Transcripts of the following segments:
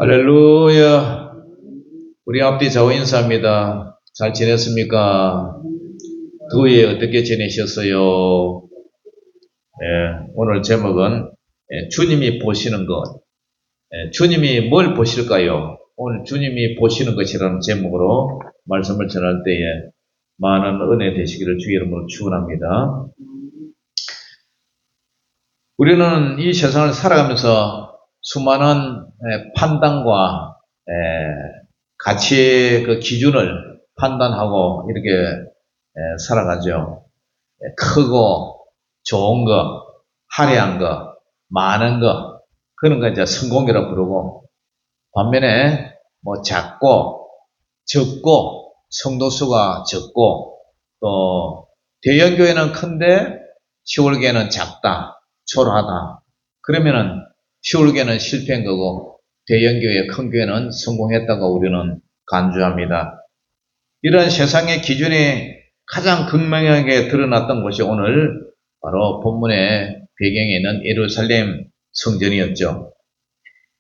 할렐루야. 우리 앞뒤 좌우 인사입니다. 잘 지냈습니까? 더위에 어떻게 지내셨어요? 오늘 제목은 주님이 보시는 것. 주님이 뭘 보실까요? 오늘 주님이 보시는 것이라는 제목으로 말씀을 전할 때에 많은 은혜 되시기를 주의 이름으로 축원합니다. 우리는 이 세상을 살아가면서 수많은 판단과 가치의 그 기준을 판단하고 이렇게 살아가죠. 크고 좋은 거, 화려한 거, 많은 거, 그런 거 이제 성공이라고 부르고, 반면에 뭐 작고 적고 성도수가 적고 또 대형교회는 큰데 시골교회는 작다, 초라하다. 그러면은 시골교회는 실패한 거고 대형교회, 큰 교회는 성공했다고 우리는 간주합니다. 이런 세상의 기준이 가장 극명하게 드러났던 곳이 오늘 바로 본문의 배경에 있는 예루살렘 성전이었죠.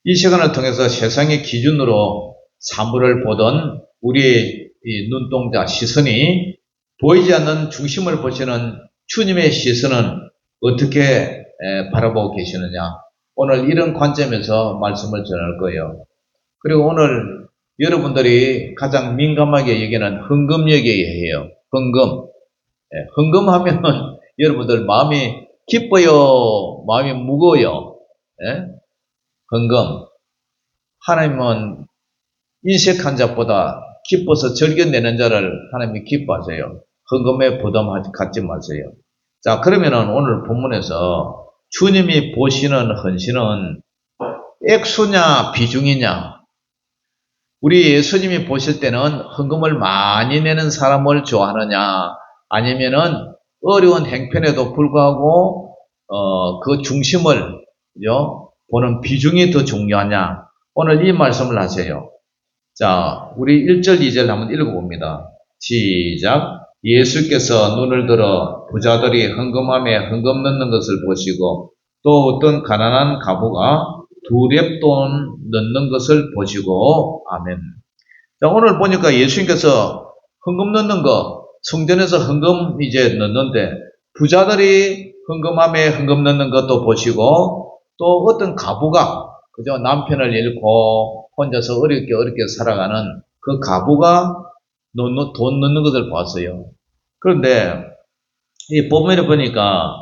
이 시간을 통해서 세상의 기준으로 사물을 보던 우리의 이 눈동자 시선이 보이지 않는 중심을 보시는 주님의 시선은 어떻게 바라보고 계시느냐. 오늘 이런 관점에서 말씀을 전할 거예요. 그리고 오늘 여러분들이 가장 민감하게 여기는 헌금 얘기해요. 헌금. 헌금하면 여러분들 마음이 기뻐요? 마음이 무거워요? 헌금. 하나님은 인색한 자보다 기뻐서 즐겨내는 자를 하나님이 기뻐하세요. 헌금에 부담 갖지 마세요. 자, 그러면은 오늘 본문에서 주님이 보시는 헌신은 액수냐 비중이냐. 우리 예수님이 보실 때는 헌금을 많이 내는 사람을 좋아하느냐, 아니면은 어려운 행편에도 불구하고 그 중심을 보는 비중이 더 중요하냐. 오늘 이 말씀을 하세요. 자, 우리 1절 2절 한번 읽어봅니다. 시작. 예수께서 눈을 들어 부자들이 헌금함에 헌금 넣는 것을 보시고 또 어떤 가난한 과부가 두 렙돈 넣는 것을 보시고 아멘. 자, 오늘 보니까 예수님께서 헌금 넣는 거, 성전에서 헌금 이제 넣는데 부자들이 헌금함에 헌금 넣는 것도 보시고 또 어떤 과부가 그죠? 남편을 잃고 혼자서 어렵게 살아가는 그 과부가 돈 넣는 것을 봤어요. 그런데 이 본문에 보니까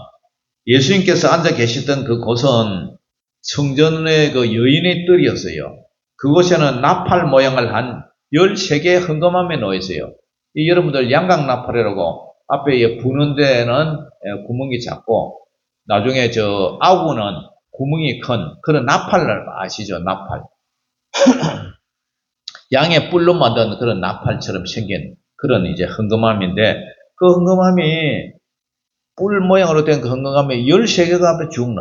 예수님께서 앉아 계시던 그 곳은 성전의 그 여인의 뜰이었어요. 그곳에는 나팔 모양을 한 13개의 헌금함에 놓여 있어요. 이 여러분들 양각 나팔이라고 앞에 부는 데는 구멍이 작고 나중에 저 아구는 구멍이 큰 그런 나팔을 아시죠? 나팔. 양의 뿔로 만든 그런 나팔처럼 생긴 그런 이제 헌금함인데 그 헌금함이 뿔 모양으로 된 그 헌금함에 13개가 앞에 쭉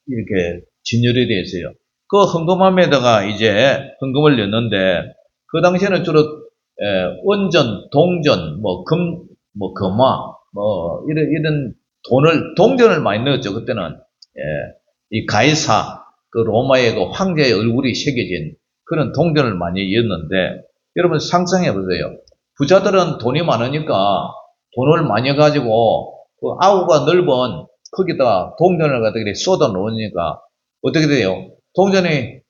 이렇게 진열이 되어 있어요. 그 헌금함에다가 이제 헌금을 넣는데 그 당시에는 주로 원전, 동전, 금화, 이런 동전을 많이 넣었죠. 그때는 이 가이사, 그 로마의 그 황제의 얼굴이 새겨진 그런 동전을 많이 넣었는데 여러분 상상해 보세요. 부자들은 돈이 많으니까 돈을 많이 가지고 그 아우가 넓은 거기다 동전을 갖다 쏟아 놓으니까 어떻게 돼요? 동전이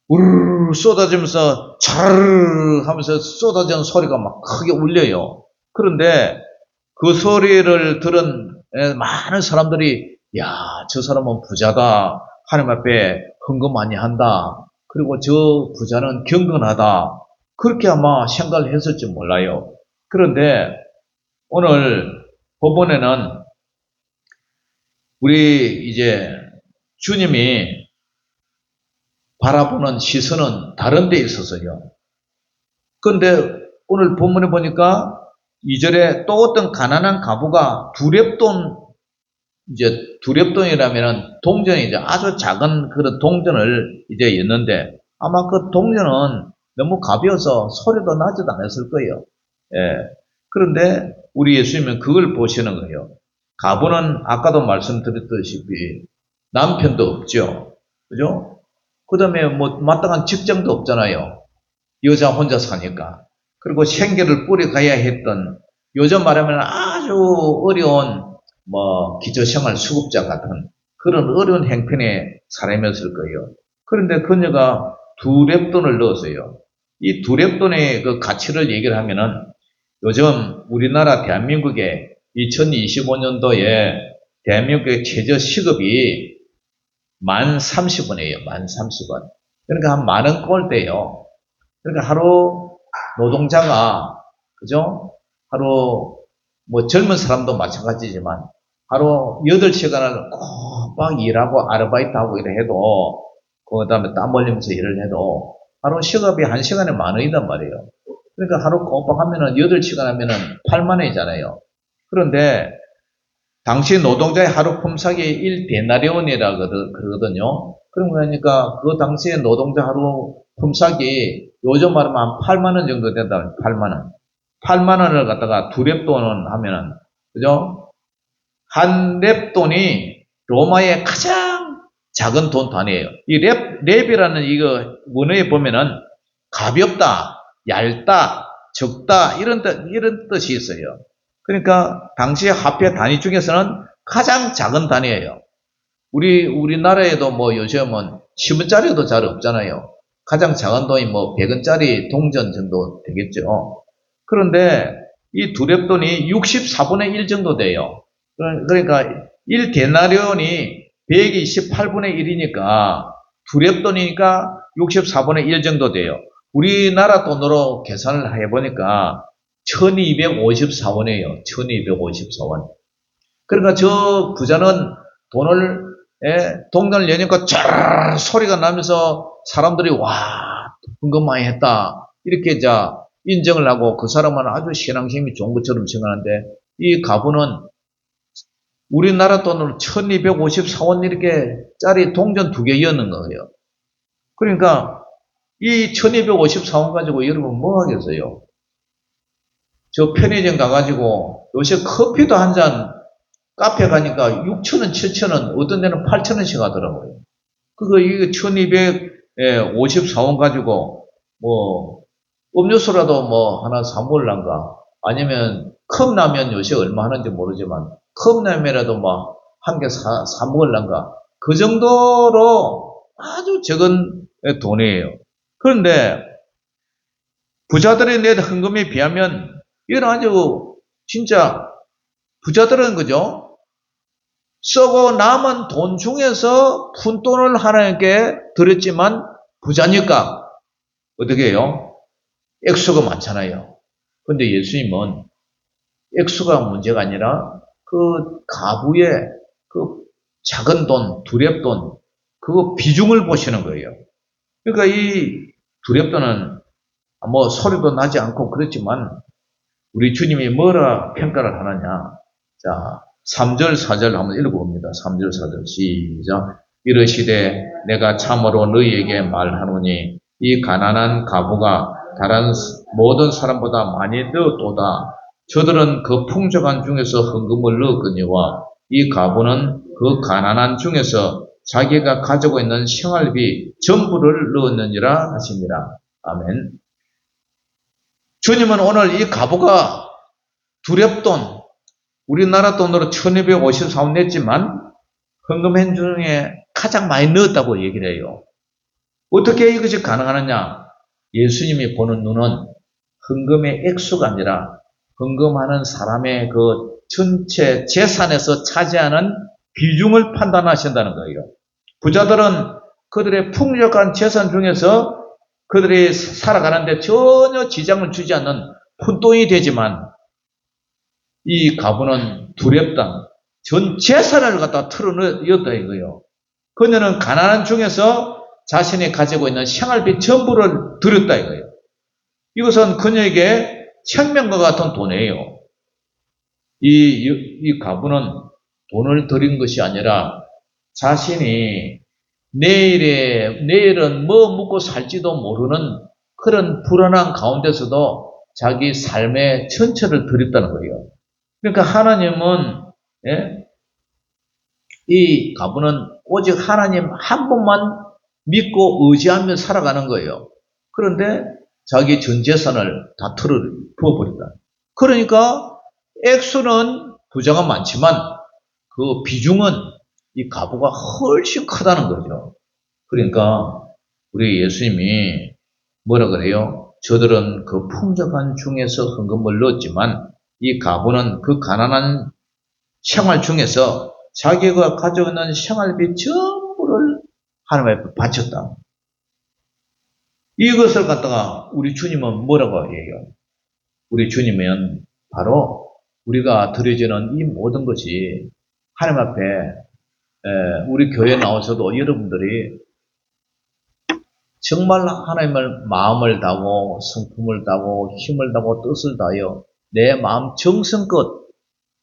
우르르 쏟아지면서 차르르 하면서 쏟아지는 소리가 막 크게 울려요. 그런데 그 소리를 들은 많은 사람들이 야, 저 사람은 부자다. 하나님 앞에 헌금 많이 한다. 그리고 저 부자는 경건하다. 그렇게 아마 생각을 했을지 몰라요. 그런데 오늘 법원에는 우리 이제 주님이 바라보는 시선은 다른 데 있어서요. 그런데 오늘 본문에 보니까 2절에 또 어떤 가난한 과부가 두렙돈이라면 동전이 이제 아주 작은 그런 동전을 이제 였는데 아마 그 동전은 너무 가벼워서 소리도 나지도 않았을 거예요. 그런데 우리 예수님은 그걸 보시는 거예요. 과부는 아까도 말씀드렸다시피 남편도 없죠. 그죠? 그 다음에 뭐 마땅한 직장도 없잖아요. 여자 혼자 사니까. 그리고 생계를 꾸려가야 했던, 요즘 말하면 아주 어려운 뭐 기초생활 수급자 같은 그런 어려운 형편의 사람이었을 거예요. 그런데 그녀가 두 랩돈을 넣었어요. 이 두 랩돈의 그 가치를 얘기를 하면은, 요즘 우리나라 대한민국의 2025년도에 대한민국의 최저 시급이 1030원이에요. 1030원. 그러니까 한 만원 꼴대요. 그러니까 하루 노동자가, 그죠? 하루, 뭐 젊은 사람도 마찬가지지만, 하루 8시간을 꼬박 일하고 아르바이트하고 이래 해도, 그 다음에 땀 흘리면서 일을 해도, 하루 시급이 1시간에 만원이단 말이에요. 그러니까 하루 꼬박 하면은 8시간 하면은 8만원이잖아요. 그런데, 당시 노동자의 하루 품삯이 1데나리온이라 그러거든요. 그러니까 그 당시에 노동자 하루 품삯이 요즘 말하면 한 8만원 정도 된다. 8만원. 8만원을 갖다가 두 랩돈 하면은, 그죠? 한 랩돈이 로마의 가장 작은 돈 단위예요. 이 랩이라는 이거 원어에 보면은 가볍다, 얇다, 적다, 이런 뜻이 있어요. 그러니까 당시 화폐 단위 중에서는 가장 작은 단위예요. 우리나라에도 뭐 요즘은 10원짜리도 잘 없잖아요. 가장 작은 돈이 뭐 100원짜리 동전 정도 되겠죠. 그런데 이 두 랩돈이 64분의 1 정도 돼요. 그러니까 1데나리온이 128분의 1이니까 두 랩돈이니까 64분의 1 정도 돼요. 우리나라 돈으로 계산을 해보니까 1254원이에요. 1254원. 그러니까 저 부자는 동전을 여니까 쫙 소리가 나면서 사람들이 와, 헌금 많이 했다. 이렇게 인정을 하고 그 사람은 아주 신앙심이 좋은 것처럼 생각하는데, 이 가부는 우리나라 돈으로 1254원 이렇게 짜리 동전 2개 여는 거예요. 그러니까 이 1254원 가지고 여러분 뭐 하겠어요? 저 편의점 가가지고 요새 커피도 한 잔 카페 가니까 6,000원, 7,000원, 어떤 데는 8,000원씩 하더라고요. 이거 1254원 가지고 뭐 음료수라도 뭐 하나 사 먹을란가, 아니면 컵라면 요새 얼마 하는지 모르지만 컵라면이라도 뭐 한 개 사 먹을란가, 그 정도로 아주 적은 돈이에요. 그런데 부자들이 낸 헌금에 비하면 이건 아주 진짜, 부자들은 그죠? 쓰고 남은 돈 중에서 푼돈을 하나님께 드렸지만 부자니까 어떻게 해요? 액수가 많잖아요. 근데 예수님은 액수가 문제가 아니라 그 가부의 그 작은 돈, 두렵돈, 그거 비중을 보시는 거예요. 그러니까 이 두렵돈은 뭐 소리도 나지 않고 그렇지만 우리 주님이 뭐라 평가를 하느냐. 자, 3절, 4절 한번 읽어봅니다. 3절, 4절 시작. 이르시되 내가 참으로 너희에게 말하노니 이 가난한 가부가 다른 모든 사람보다 많이 넣었도다. 저들은 그 풍족한 중에서 헌금을 넣었거니와 이 가부는 그 가난한 중에서 자기가 가지고 있는 생활비 전부를 넣었느니라 하십니다. 아멘. 주님은 오늘 이 가부가 두렵돈, 우리나라 돈으로 1254원 냈지만 헌금한 중에 가장 많이 넣었다고 얘기를 해요. 어떻게 이것이 가능하느냐? 예수님이 보는 눈은 헌금의 액수가 아니라 헌금하는 사람의 그 전체 재산에서 차지하는 비중을 판단하신다는 거예요. 부자들은 그들의 풍족한 재산 중에서 그들이 살아가는데 전혀 지장을 주지 않는 푼돈이 되지만, 이 가부는 두렵다. 전 재산을 갖다 털어넣었다 이거예요. 그녀는 가난한 중에서 자신이 가지고 있는 생활비 전부를 드렸다 이거예요. 이것은 그녀에게 생명과 같은 돈이에요. 이 가부는 돈을 드린 것이 아니라 자신이 내일은 뭐 먹고 살지도 모르는 그런 불안한 가운데서도 자기 삶의 전체를 드렸다는 거예요. 그러니까 하나님은, 이 가부는 오직 하나님 한 분만 믿고 의지하며 살아가는 거예요. 그런데 자기 전 재산을 다 부어버린다. 그러니까 액수는 부자가 많지만 그 비중은 이 가부가 훨씬 크다는 거죠. 그러니까 우리 예수님이 뭐라 그래요? 저들은 그 풍족한 중에서 헌금을 넣었지만 이 가부는 그 가난한 생활 중에서 자기가 가지고 있는 생활비 전부를 하나님 앞에 바쳤다. 이것을 갖다가 우리 주님은 뭐라고 해요? 우리 주님은 바로 우리가 드려지는 이 모든 것이 하나님 앞에 우리 교회에 나오셔도 여러분들이 정말 하나님을 마음을 다하고 성품을 다하고 힘을 다하고 뜻을 다하여 내 마음 정성껏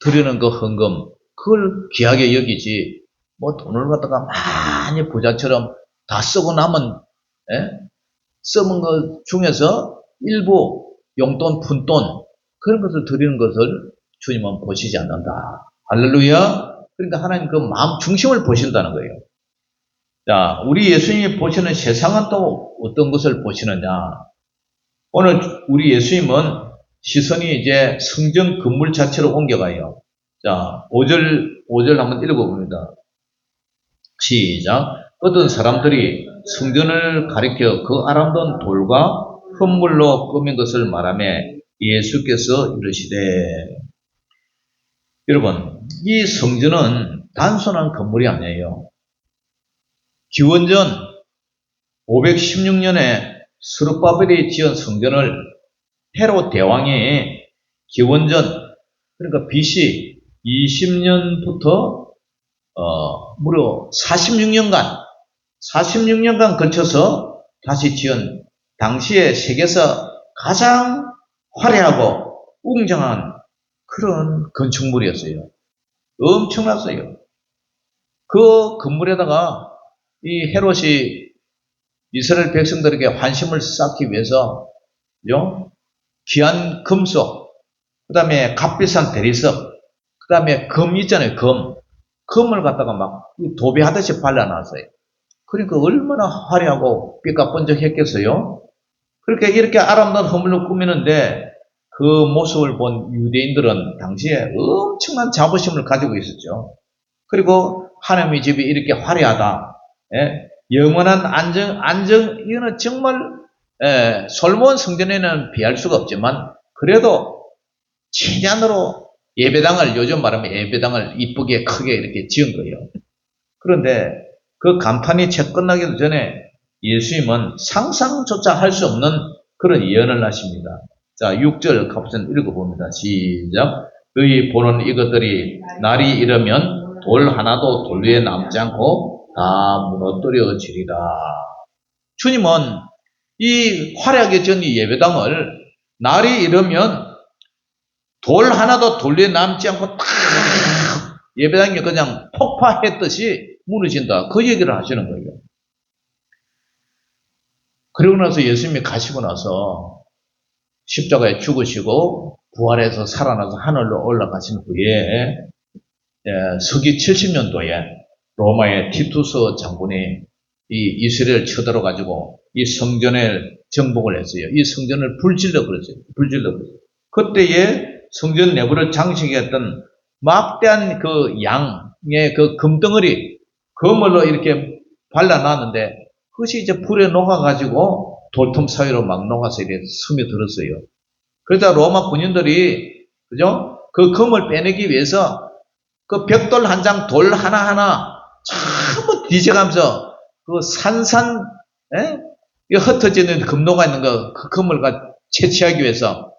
드리는 그 헌금 그걸 귀하게 여기지 뭐 돈을 갖다가 많이 부자처럼 다 쓰고 남은 써먹은 것 중에서 일부 용돈 푼돈 그런 것을 드리는 것을 주님은 보시지 않는다. 할렐루야. 그러니까 하나님 그 마음 중심을 보신다는 거예요. 자, 우리 예수님이 보시는 세상은 또 어떤 것을 보시느냐. 오늘 우리 예수님은 시선이 이제 성전 건물 자체로 옮겨가요. 자, 5절 한번 읽어봅니다. 시작. 어떤 사람들이 성전을 가리켜 그 아름다운 돌과 흙물로 꾸민 것을 말하며 예수께서 이르시되. 여러분, 이 성전은 단순한 건물이 아니에요. 기원전 516년에 스룹바벨이 지은 성전을 헤롯 대왕이 기원전 그러니까 BC 20년부터 무려 46년간 걸쳐서 다시 지은 당시에 세계에서 가장 화려하고 웅장한 그런 건축물이었어요. 엄청났어요. 그 건물에다가 이 헤롯이 이스라엘 백성들에게 환심을 쌓기 위해서 귀한 금속, 그 다음에 값비싼 대리석, 그 다음에 금 있잖아요. 금을 갖다가 막 도배하듯이 발라놨어요. 그러니까 얼마나 화려하고 삐까뻔쩍했겠어요. 그렇게 이렇게 아름다운 허물로 꾸미는데 그 모습을 본 유대인들은 당시에 엄청난 자부심을 가지고 있었죠. 그리고 하나님의 집이 이렇게 화려하다. 영원한 이거는 정말 솔몬 성전에는 비할 수가 없지만 그래도 최대한으로 예배당을 요즘 말하면 예배당을 이쁘게 크게 이렇게 지은 거예요. 그런데 그 간판이 채 끝나기도 전에 예수님은 상상조차 할 수 없는 그런 예언을 하십니다. 자, 6절 갑자기 읽어봅니다. 시작. 너희 보는 이것들이 날이 이르면 돌 하나도 돌 위에 남지 않고 다 무너뜨려지리라. 주님은 이 화려하게 지은 이 예배당을 날이 이르면 돌 하나도 돌 위에 남지 않고 탁 예배당이 그냥 폭파했듯이 무너진다. 그 얘기를 하시는 거예요. 그러고 나서 예수님이 가시고 나서 십자가에 죽으시고 부활해서 살아나서 하늘로 올라가신 후에 서기 70년도에 로마의 티투스 장군이 이 이스라엘을 쳐들어 가지고 이 성전에 정복을 했어요. 이 성전을 불질러 버렸어요. 그때에 성전 내부를 장식했던 막대한 그 양의 그 금덩어리 그물로 이렇게 발라놨는데 그것이 이제 불에 녹아가지고 돌틈 사이로 막 녹아서 이렇게 스며들었어요. 그러다 로마 군인들이 그죠? 그 금을 빼내기 위해서 그 벽돌 한 장, 돌 하나하나 전부 뒤져가면서 그 흩어지는 금노가 있는 그 금을 채취하기 위해서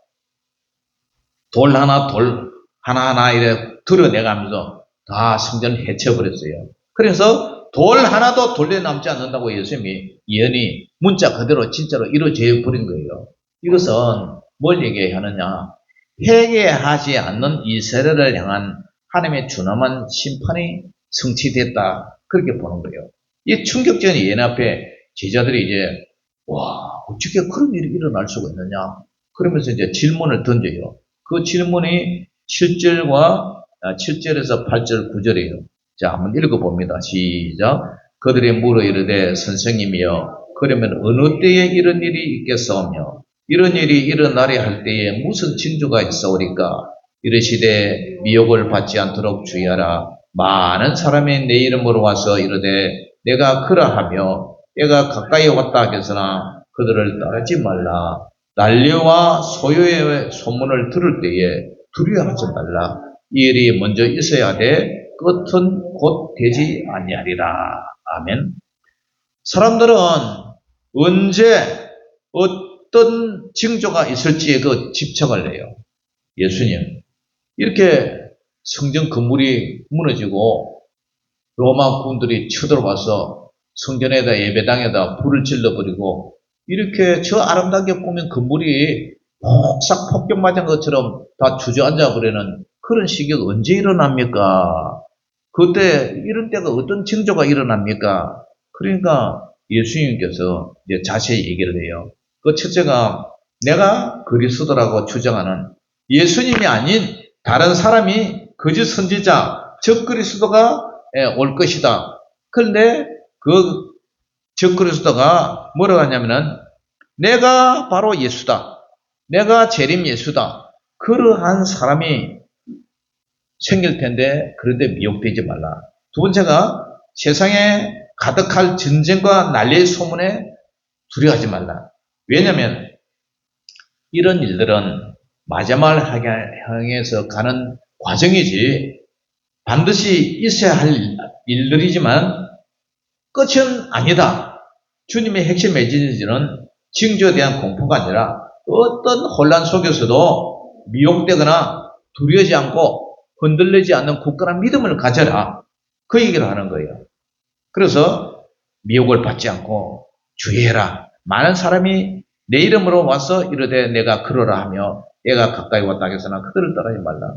돌 하나하나 이래 드러내가면서 다 성전을 해쳐버렸어요. 그래서 돌 하나도 돌에 남지 않는다고 예수님이 예언이 문자 그대로 진짜로 이루어져 버린 거예요. 이것은 뭘 얘기하느냐? 회개하지 않는 이스라엘을 향한 하나님의 준엄한 심판이 성취됐다. 그렇게 보는 거예요. 이 충격적인 예언 앞에 제자들이 이제 와 어떻게 그런 일이 일어날 수가 있느냐? 그러면서 이제 질문을 던져요. 그 질문이 7절에서 8절, 9절이에요. 자, 한번 읽어봅니다. 시작. 그들이 물어 이르되 선생님이여 그러면 어느 때에 이런 일이 있겠사오며 이런 일이 일어나려 할 때에 무슨 징조가 있사오리까 이르시되 미혹을 받지 않도록 주의하라 많은 사람이 내 이름으로 와서 이르되 내가 그러하며 때가 가까이 왔다 하겠으나 그들을 따르지 말라 난리와 소요의 소문을 들을 때에 두려워하지 말라 이 일이 먼저 있어야 돼 끝은 곧 되지 아니하리라. 아멘. 사람들은 언제 어떤 징조가 있을지에 그 집착을 해요. 예수님 이렇게 성전 건물이 무너지고 로마 군들이 쳐들어와서 성전에다 예배당에다 불을 질러버리고 이렇게 저 아름답게 꾸민 건물이 폭삭 폭격 맞은 것처럼 다 주저앉아 버리는 그런 시기가 언제 일어납니까? 그때 이런 때가 어떤 징조가 일어납니까? 그러니까 예수님께서 이제 자세히 얘기를 해요. 그 첫째가 내가 그리스도라고 주장하는 예수님이 아닌 다른 사람이 거짓 선지자 적 그리스도가 올 것이다. 그런데 그 적 그리스도가 뭐라고 하냐면은 내가 바로 예수다. 내가 재림 예수다. 그러한 사람이 생길 텐데 그런데 미혹되지 말라. 두 번째가 세상에 가득할 전쟁과 난리의 소문에 두려워하지 말라. 왜냐하면 이런 일들은 마지막을 향해서 가는 과정이지 반드시 있어야 할 일들이지만 끝은 아니다. 주님의 핵심 메시지는 징조에 대한 공포가 아니라 어떤 혼란 속에서도 미혹되거나 두려워하지 않고 흔들리지 않는 굳건한 믿음을 가져라. 그 얘기를 하는 거예요. 그래서 미혹을 받지 않고 주의해라. 많은 사람이 내 이름으로 와서 이르되 내가 그러라 하며 내가 가까이 왔다 하겠으나 그들을 따르지 말라.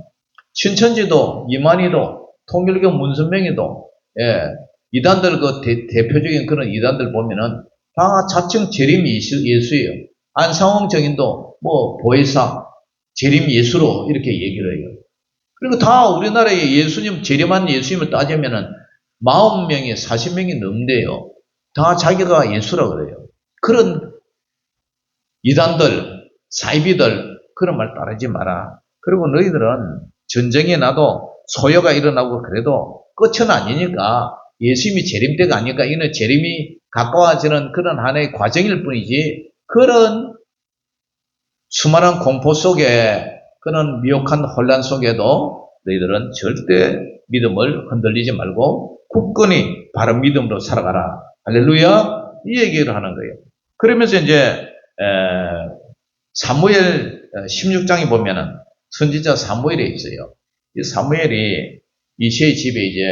신천지도 이만희도 통일교 문선명이도 이단들 그 대표적인 그런 이단들 보면은 다 자칭 재림 예수예요. 안상홍 정인도 뭐 보혜사 재림 예수로 이렇게 얘기를 해요. 그리고 다 우리나라에 예수님 재림한 예수님을 따지면은 40명이 40명이 넘는데요. 다 자기가 예수라고 그래요. 그런 이단들 사이비들 그런 말 따르지 마라. 그리고 너희들은 전쟁이 나도 소요가 일어나고 그래도 끝은 아니니까 예수님이 재림 때가 아니니까 이는 재림이 가까워지는 그런 하나의 과정일 뿐이지 그런 수많은 공포 속에 그런 미혹한 혼란 속에도 너희들은 절대 믿음을 흔들리지 말고 굳건히 바른 믿음으로 살아가라. 할렐루야. 이 얘기를 하는 거예요. 그러면서 이제 사무엘 16장에 보면은 선지자 사무엘이 있어요. 이 사무엘이 이새의 집에 이제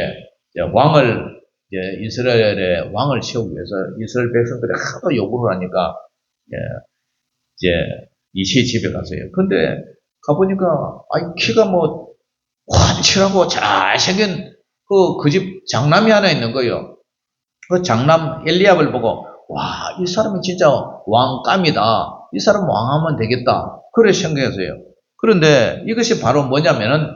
왕을 이스라엘의 왕을 세우기 위해서 이스라엘 백성들이 하도 요구를 하니까 이제 이새의 집에 갔어요. 근데 가보니까 키가 뭐 환칠하고 잘생긴 그 집 장남이 하나 있는 거예요. 그 장남 엘리압을 보고 와, 이 사람이 진짜 왕감이다. 이 사람 왕하면 되겠다. 그래 생각했어요. 그런데 이것이 바로 뭐냐면은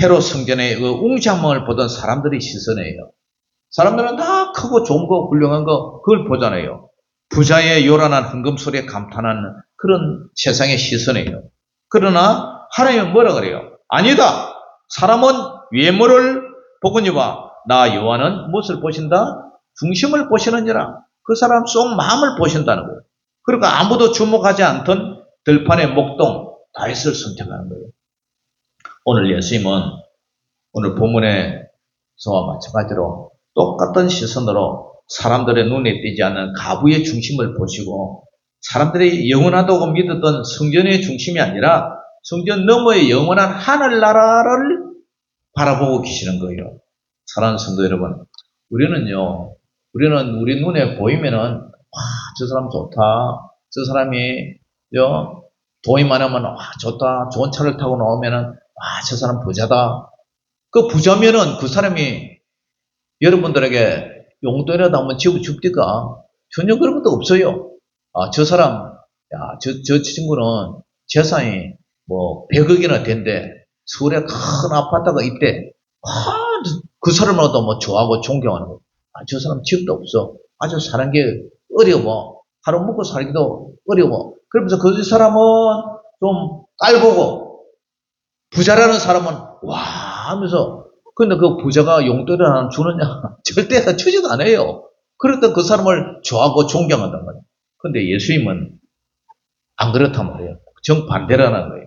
헤롯 성전의 그 웅장함을 보던 사람들의 시선이에요. 사람들은 다 크고 좋은 거 훌륭한 거 그걸 보잖아요. 부자의 요란한 헌금 소리에 감탄하는 그런 세상의 시선이에요. 그러나 하나님은 뭐라 그래요? 아니다. 사람은 외모를 보거니와 나 여호와는 무엇을 보신다? 중심을 보시느니라. 그 사람 속 마음을 보신다는 거예요. 그러니까 아무도 주목하지 않던 들판의 목동 다윗을 선택하는 거예요. 오늘 예수님은 오늘 본문에서와 마찬가지로 똑같은 시선으로 사람들의 눈에 띄지 않는 가부의 중심을 보시고 사람들이 영원하다고 믿었던 성전의 중심이 아니라 성전 너머의 영원한 하늘나라를 바라보고 계시는 거예요. 사랑하는 성도 여러분, 우리는 우리 눈에 보이면은 와, 저 사람 좋다. 저 사람이 돈이 많으면 와, 좋다. 좋은 차를 타고 나오면은 와, 저 사람 부자다. 그 부자면은 그 사람이 여러분들에게 용돈이라도 한번 줍니까? 전혀 그런 것도 없어요. 저 사람, 저 친구는 재산이 뭐 100억이나 된대. 서울에 큰 아파트가 있대. 그 사람으로도 뭐 좋아하고 존경하는 거. 저 사람 집도 없어. 아주 사는 게 어려워. 하루 먹고 살기도 어려워. 그러면서 그 사람은 좀 깔보고 부자라는 사람은 와 하면서 근데 그 부자가 용돈을 하나 주느냐? 절대 주지도 않아요. 그러다 그 사람을 좋아하고 존경한단 말이에요. 근데 예수님은 안 그렇단 말이에요. 정반대라는 거예요.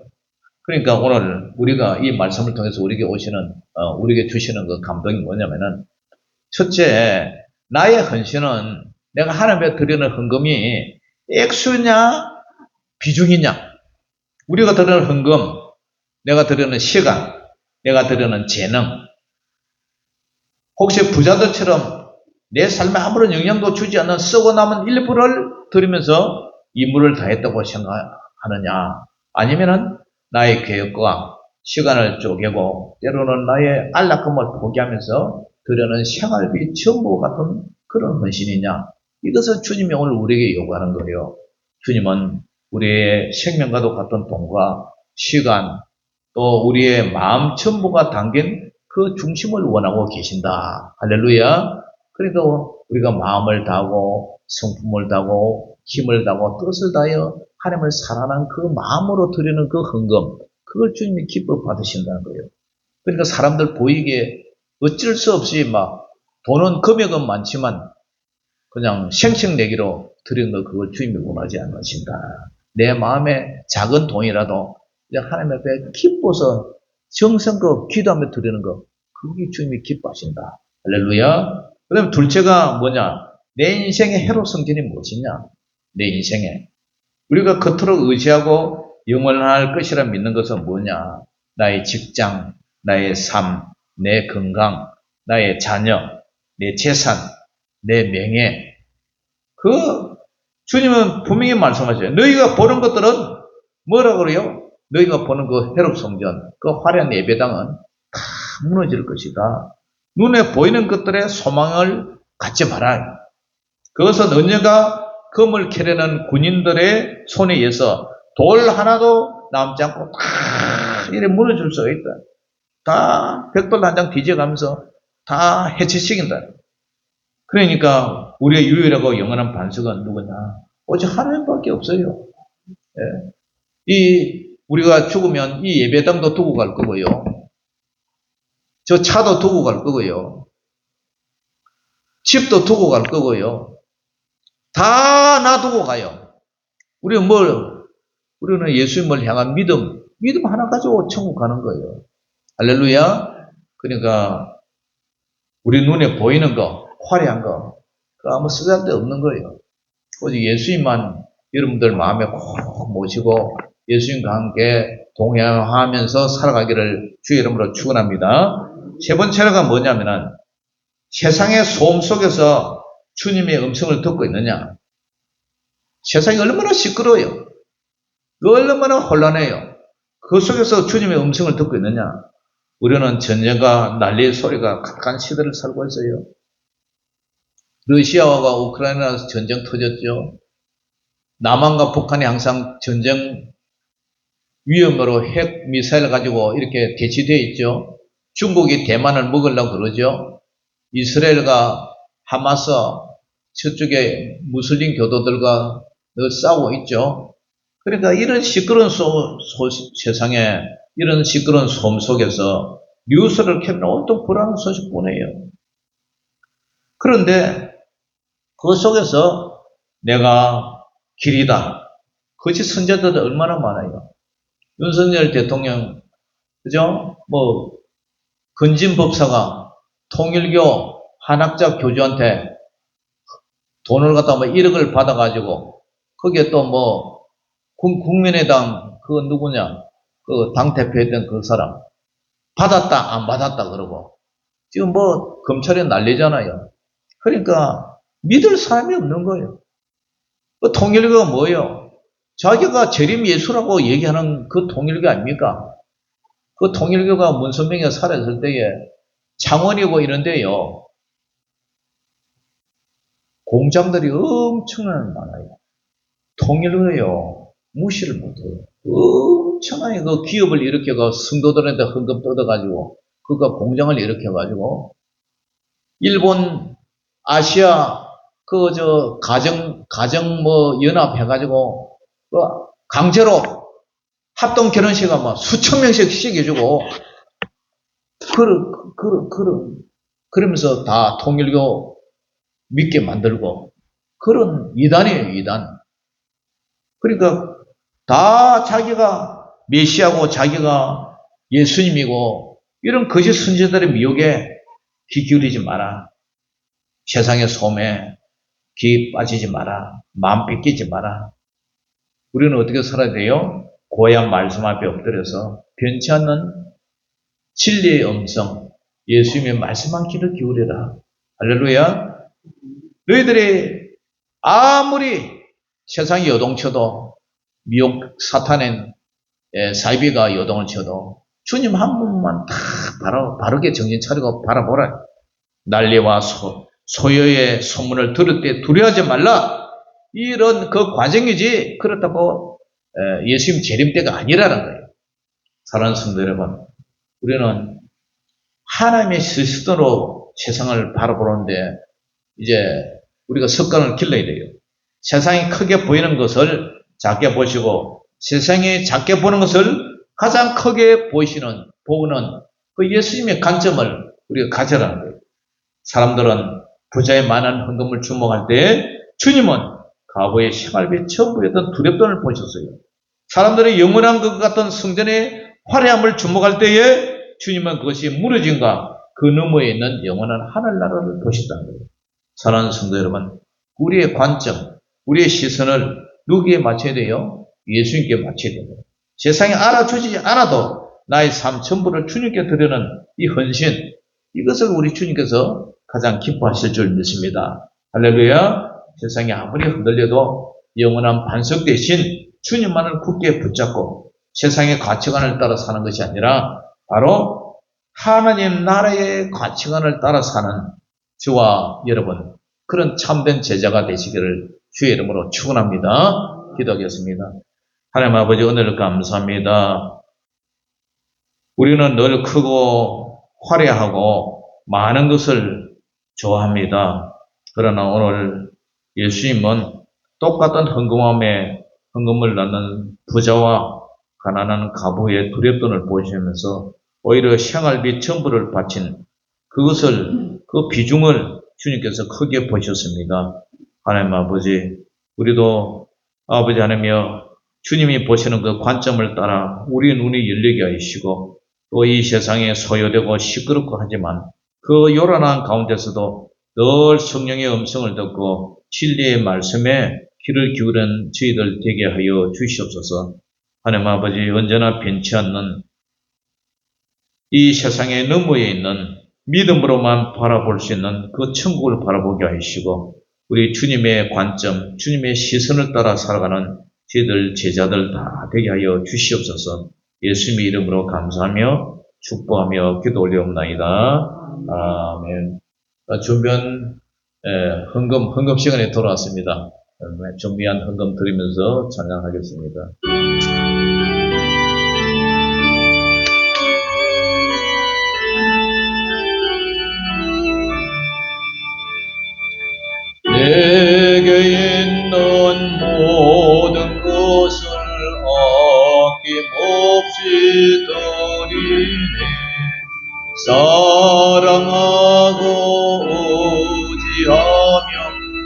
그러니까 오늘 우리가 이 말씀을 통해서 우리에게 오시는, 우리에게 주시는 그 감동이 뭐냐면은, 첫째, 나의 헌신은 내가 하나님께 드리는 헌금이 액수냐, 비중이냐. 우리가 드리는 헌금, 내가 드리는 시간, 내가 드리는 재능. 혹시 부자들처럼 내 삶에 아무런 영향도 주지 않는 썩어 남은 일부를 드리면서 임무를 다했다고 생각하느냐. 아니면은 나의 계획과 시간을 쪼개고 때로는 나의 안락함을 포기하면서 드려는 생활비 전부 같은 그런 헌신이냐. 이것을 주님이 오늘 우리에게 요구하는 거예요. 주님은 우리의 생명과도 같은 돈과 시간 또 우리의 마음 전부가 담긴 그 중심을 원하고 계신다. 할렐루야. 그러니까 우리가 마음을 다하고 성품을 다하고 힘을 다하고 뜻을 다하여 하나님을 사랑하는 그 마음으로 드리는 그 헌금, 그걸 주님이 기뻐 받으신다는 거예요. 그러니까 사람들 보이기에 어쩔 수 없이 막 돈은 금액은 많지만 그냥 생색내기로 드리는 거 그걸 주님이 원하지 않으신다. 내 마음에 작은 돈이라도 하나님 앞에 기뻐서 정성껏 기도하며 드리는 거 그게 주님이 기뻐하신다. 할렐루야. 그 다음에 둘째가 뭐냐? 내 인생의 해로 성전이 무엇이냐? 내 인생에 우리가 겉으로 의지하고 영원할 것이라 믿는 것은 뭐냐? 나의 직장, 나의 삶, 내 건강, 나의 자녀, 내 재산, 내 명예. 그 주님은 분명히 말씀하셔요. 너희가 보는 것들은 뭐라고 그래요? 너희가 보는 그 해롭 성전, 그 화려한 예배당은 다 무너질 것이다. 눈에 보이는 것들의 소망을 갖지 마라. 그것은 언제가 금을 캐려는 군인들의 손에 의해서 돌 하나도 남지 않고 다 이래 무너질 수가 있다. 다 벽돌 한 장 뒤져가면서 다 해체시킨다. 그러니까 우리의 유일하고 영원한 반석은 누구냐? 오직 하나님밖에 없어요. 예. 우리가 죽으면 이 예배당도 두고 갈 거고요. 저 차도 두고 갈 거고요. 집도 두고 갈 거고요. 다 놔두고 가요. 우리는 예수님을 향한 믿음 하나 가지고 천국 가는 거예요. 할렐루야. 그러니까 우리 눈에 보이는 거, 화려한 거, 그 아무 쓸데없는 거예요. 오직 예수님만 여러분들 마음에 꼭 모시고 예수님과 함께 동행하면서 살아가기를 주의 이름으로 축원합니다. 세 번째가 뭐냐면은 세상의 소음 속에서 주님의 음성을 듣고 있느냐? 세상이 얼마나 시끄러워요. 얼마나 혼란해요. 그 속에서 주님의 음성을 듣고 있느냐? 우리는 전쟁과 난리의 소리가 가득한 시대를 살고 있어요. 러시아와 우크라이나에서 전쟁 터졌죠. 남한과 북한이 항상 전쟁 위험으로 핵 미사일 가지고 이렇게 대치되어 있죠. 중국이 대만을 먹으려고 그러죠. 이스라엘과 하마스 저쪽에 무슬림 교도들과 늘 싸우고 있죠. 그러니까 이런 시끄러운 세상에 이런 시끄러운 소음 속에서 뉴스를 켜면 온통 불안한 소식뿐이에요. 그런데 그 속에서 내가 길이다. 거짓 선자들도 얼마나 많아요. 윤석열 대통령, 그죠? 건진법사가 통일교 한학자 교주한테 돈을 갖다 1억을 받아가지고, 거기에 또 국민의당, 누구냐? 당대표했던 그 사람. 받았다, 안 받았다, 그러고. 지금 검찰에 난리잖아요. 그러니까, 믿을 사람이 없는 거예요. 통일교가 뭐예요? 자기가 재림 예수라고 얘기하는 그 통일교 아닙니까? 그 통일교가 문선명이 살아있을 때에 창원이고 이런데요. 공장들이 엄청나게 많아요. 통일교요. 무시를 못해요. 엄청나게 그 기업을 일으켜가 성도들한테 헌금 뜯어가지고 그가 공장을 일으켜가지고 일본 아시아 가정 뭐 연합해가지고 강제로 합동 결혼식을 뭐 수천 명씩 해주고 그러면서 다 통일교 믿게 만들고 그런 이단이에요, 이단. 그러니까 다 자기가 메시아고 자기가 예수님이고 이런 거짓 선지자들의 미혹에 귀 기울이지 마라. 세상의 소음에 귀 빠지지 마라. 마음 뺏기지 마라. 우리는 어떻게 살아야 돼요? 고향 말씀 앞에 엎드려서 변치 않는 진리의 음성, 예수님의 말씀한 귀를 기울여라. 할렐루야. 너희들이 아무리 세상이 요동쳐도 미혹 사탄의 사이비가 요동을 쳐도 주님 한 분만 다 바르게 정신 차리고 바라보라. 난리와 소요의 소문을 들을 때 두려워하지 말라. 이런 그 과정이지 그렇다고 예수님 재림 때가 아니라는 거예요. 사랑하는 성도 여러분, 우리는 하나님의 시선으로 세상을 바라보는데 이제 우리가 습관을 길러야 돼요. 세상이 크게 보이는 것을 작게 보시고 세상이 작게 보는 것을 가장 크게 보는 그 예수님의 관점을 우리가 가져라는 거예요. 사람들은 부자의 많은 헌금을 주목할 때 주님은 과거의 생활비 전부였던 두렵돈을 보셨어요. 사람들이 영원한 것 같은 성전의 화려함을 주목할 때에 주님은 그것이 무너진가 그 너머에 있는 영원한 하늘나라를 보셨다는 거예요. 사랑하는 성도 여러분, 우리의 관점, 우리의 시선을 누구에 맞춰야 돼요? 예수님께 맞춰야 돼요. 세상에 알아주지 않아도 나의 삶 전부를 주님께 드리는 이 헌신, 이것을 우리 주님께서 가장 기뻐하실 줄 믿습니다. 할렐루야. 세상이 아무리 흔들려도 영원한 반석 대신 주님만을 굳게 붙잡고 세상의 가치관을 따라 사는 것이 아니라 바로 하나님 나라의 가치관을 따라 사는 저와 여러분, 그런 참된 제자가 되시기를 주의 이름으로 축원합니다. 기도하겠습니다. 하나님 아버지, 은혜를 감사합니다. 우리는 늘 크고 화려하고 많은 것을 좋아합니다. 그러나 오늘 예수님은 똑같은 헌금을 낳는 부자와 가난한 과부의 두렵돈을 보시면서 오히려 생활비 전부를 바친 그 비중을 주님께서 크게 보셨습니다. 하나님 아버지, 우리도 아버지 하나며 주님이 보시는 그 관점을 따라 우리의 눈이 열리게 하시고 또 이 세상에 소요되고 시끄럽고 하지만 그 요란한 가운데서도 늘 성령의 음성을 듣고 진리의 말씀에 귀를 기울인 저희들 되게 하여 주시옵소서. 하나님 아버지, 언제나 변치 않는 이 세상의 너머에 있는 믿음으로만 바라볼 수 있는 그 천국을 바라보게 하시고 우리 주님의 관점, 주님의 시선을 따라 살아가는 저희들 제자들 다 되게 하여 주시옵소서. 예수님의 이름으로 감사하며 축복하며 기도 올리옵나이다. 아멘. 준비한 헌금 시간에 돌아왔습니다. 준비한 헌금 드리면서 찬양하겠습니다. 내게 있는 모든 것을 아낌없이 드리네. 사랑하고 의지하며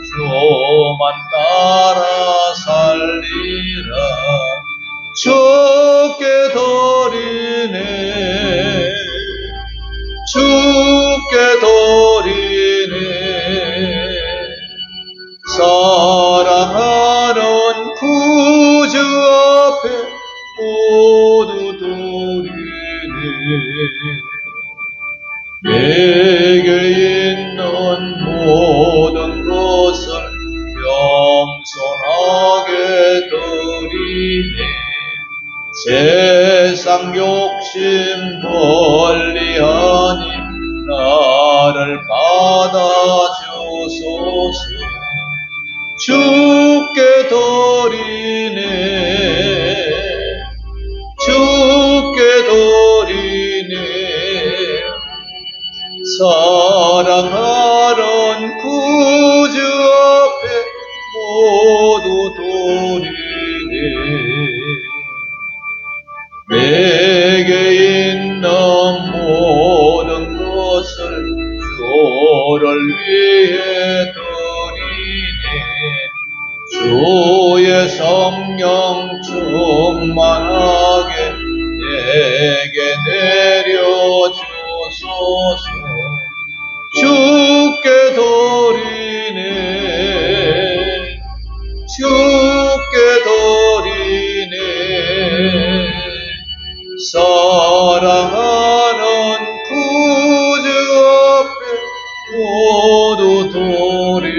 주만 따라 살리라. 주께 드리네. 주께 드리네. 사랑하는 구주 앞에 모두 드리네. 내게 있는 모든 것을 겸손하게 드리네. 세상 욕심 멀리하니 나를 받아주소서. 주께 드리네. 주께 드리네. 사랑하는 모두 돌이네. 내게 있는 모든 것을 주를 위해 드리네. 주의 성령 충만하게 내게 내려주소서. 주께 드리네. 주께 드리네. 사랑하는 구주 앞에 모두 드리네.